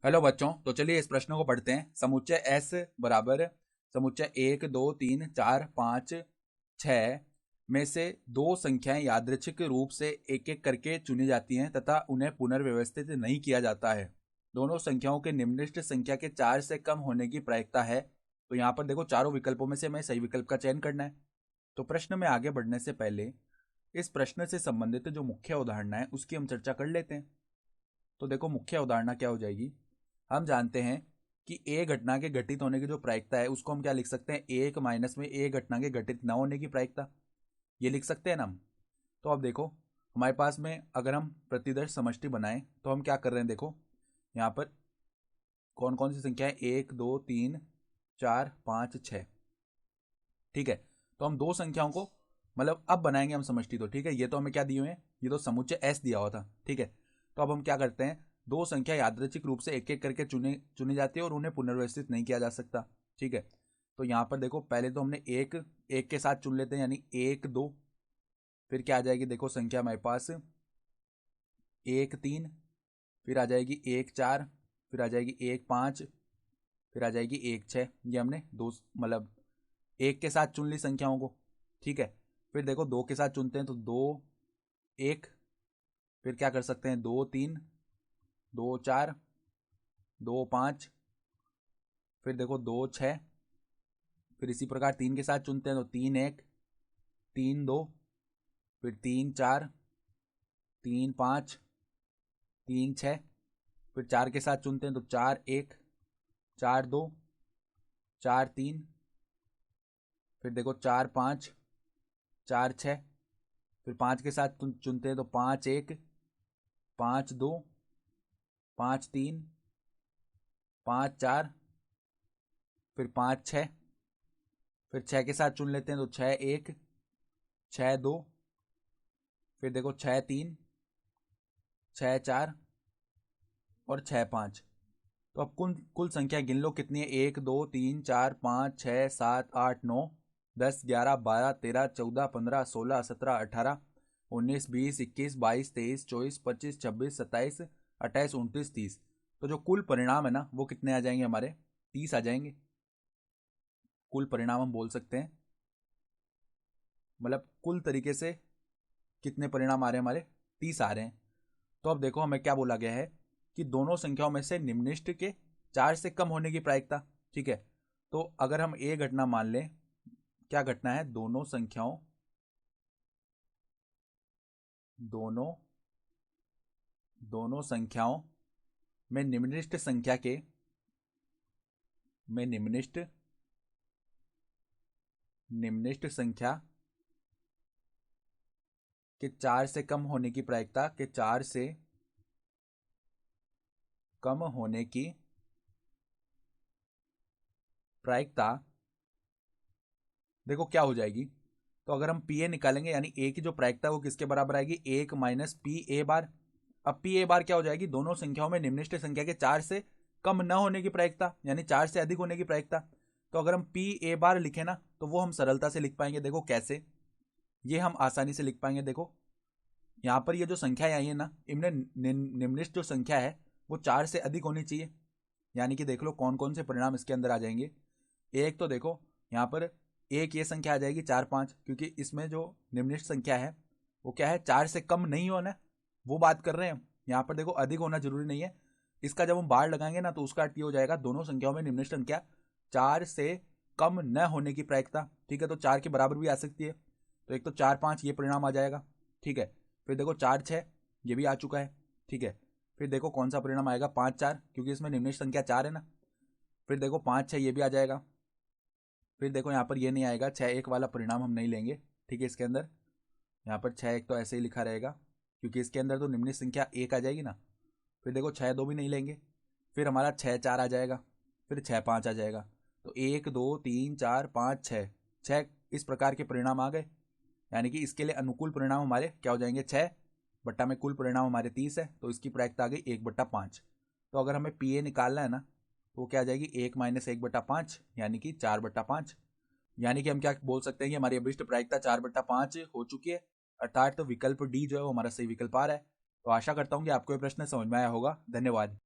Hello बच्चों, तो चलिए इस प्रश्न को पढ़ते हैं। समुच्चय S बराबर समुच्चय 1 2 3 4 5 6 में से दो संख्याएं यादृच्छिक रूप से एक एक करके चुनी जाती हैं तथा उन्हें पुनर्व्यवस्थित नहीं किया जाता है। दोनों संख्याओं के निम्नलिखित संख्या के 4 से कम होने की प्रायिकता है। तो यहाँ पर देखो, चारों विकल्पों में से हमें सही विकल्प का चयन करना है। तो प्रश्न में आगे बढ़ने से पहले इस प्रश्न से संबंधित जो मुख्य अवधारणा है उसकी हम चर्चा कर लेते हैं। तो देखो, मुख्य अवधारणा क्या हो जाएगी। हम जानते हैं कि ए घटना के घटित होने की जो प्रायिकता है उसको हम क्या लिख सकते हैं, एक माइनस में ए घटना के घटित न होने की प्रायिकता, ये लिख सकते हैं ना हम। तो अब देखो, हमारे पास में अगर हम प्रतिदर्श समष्टि बनाएं तो हम क्या कर रहे हैं। देखो यहाँ पर कौन कौन सी संख्या है, 1 2 3 4 5 6। ठीक है, तो हम दो संख्याओं को मतलब अब बनाएंगे हम समष्टि। तो ठीक है, ये तो हमें क्या दिए हुए हैं, ये तो समुच्चय एस दिया हुआ था। ठीक है, तो अब हम क्या करते हैं, दो संख्या यादृच्छिक रूप से एक एक करके चुनी जाती है और उन्हें पुनर्व्यवस्थित नहीं किया जा सकता। ठीक है, तो यहाँ पर देखो, पहले तो हमने एक एक के साथ चुन लेते हैं, यानी 1 2। फिर क्या आ जाएगी, देखो संख्या हमारे पास 1 3, फिर आ जाएगी 1 4, फिर आ जाएगी 1 5, फिर आ जाएगी 1 6। ये हमने दो मतलब एक के साथ चुन ली संख्याओं को। ठीक है, फिर देखो दो के साथ चुनते हैं तो 2 1, फिर क्या कर सकते हैं, 2 3, 2 4, 2 5, फिर देखो 2 6, फिर इसी प्रकार तीन के साथ चुनते हैं तो 3 1, 3 2, फिर 3 4, 3 5, 3 6, फिर चार के साथ चुनते हैं तो 4 1, 4 2, 4 3, फिर देखो 4 5, 4 6, फिर पाँच के साथ चुनते हैं तो 5 1, 5 2, 5 3, 5 4, फिर 5 6, फिर 6 के साथ चुन लेते हैं तो 6 1, 6 2, फिर देखो 6 3, 6 4 और 6 5। तो अब कुल कुल संख्या गिन लो कितनी है, 1 2 3 4 5 6 7 8 9 10 11 12 13 14 15 16 17 18 19 20 21 22 23 24 25 26 27 28 29 30। तो जो कुल परिणाम है ना वो कितने आ जाएंगे हमारे, 30 आ जाएंगे। कुल परिणाम हम बोल सकते हैं, मतलब कुल तरीके से कितने परिणाम आ रहे हैं हमारे, 30 आ रहे हैं। तो अब देखो, हमें क्या बोला गया है कि दोनों संख्याओं में से निम्नलिखित के 4 से कम होने की प्रायिकता। ठीक है, तो अगर हम ए घटना मान लें, क्या घटना है, दोनों दोनों संख्याओं में निम्नलिखित संख्या के निम्नलिखित संख्या के 4 से कम होने की प्रायिकता, के 4 से कम होने की प्रायिकता देखो क्या हो जाएगी। तो अगर हम पी ए निकालेंगे, यानी ए की जो प्रायिकता वो किसके बराबर आएगी, 1 माइनस पी ए बार। अब पी ए बार क्या हो जाएगी, दोनों संख्याओं में निम्नलिखित संख्या के 4 से कम न होने की प्रायिकता, यानी 4 से अधिक होने की प्रायिकता। तो अगर हम पी ए बार लिखें ना तो वो हम सरलता से लिख पाएंगे। देखो कैसे, ये हम आसानी से लिख पाएंगे। देखो यहाँ पर ये जो संख्या आई है ना, इनमें निम्नलिखित जो संख्या है वो 4 से अधिक होनी चाहिए। यानी कि देख लो कौन कौन से परिणाम इसके अंदर आ जाएंगे। एक तो देखो यहाँ पर एक ये संख्या आ जाएगी 4 5, क्योंकि इसमें जो निम्नलिखित संख्या है वो क्या है, 4 से कम नहीं होना, वो बात कर रहे हैं। यहाँ पर देखो अधिक होना जरूरी नहीं है। इसका जब हम बार लगाएंगे ना तो उसका अर्थ ये हो जाएगा, दोनों संख्याओं में निम्नलिखित संख्या 4 से कम न होने की प्रायिकता। ठीक है, तो 4 के बराबर भी आ सकती है। तो एक तो 4 5 ये परिणाम आ जाएगा। ठीक है, फिर देखो 4 6 ये भी आ चुका है। ठीक है, फिर देखो कौन सा परिणाम आएगा, 5 4, क्योंकि इसमें निम्नलिखित संख्या 4 है ना। फिर देखो 5 6 ये भी आ जाएगा। फिर देखो यहाँ पर ये नहीं आएगा, 6 1 वाला परिणाम हम नहीं लेंगे। ठीक है, इसके अंदर यहाँ पर 6 1 तो ऐसे ही लिखा रहेगा, क्योंकि इसके अंदर तो निम्नलिखित संख्या 1 आ जाएगी ना। फिर देखो 6 2 भी नहीं लेंगे। फिर हमारा 6 4 आ जाएगा, फिर 6 5 आ जाएगा। तो 1 2 3 4 5 6 6 इस प्रकार के परिणाम आ गए। यानी कि इसके लिए अनुकूल परिणाम हमारे क्या हो जाएंगे, 6 बट्टा में कुल परिणाम हमारे 30 है, तो इसकी प्रायिकता आ गई 1/5। तो अगर हमें पी ए निकालना है ना तो क्या आ जाएगी, 1 माइनस 1/5, यानी कि 4/5। यानी कि हम क्या बोल सकते हैं कि हमारी अभिष्ट प्रायिकता 4/5 हो चुकी है। अर्थात तो विकल्प डी जो है वो हमारा सही विकल्प आ रहा है। तो आशा करता हूँ कि आपको ये प्रश्न समझ में आया होगा। धन्यवाद।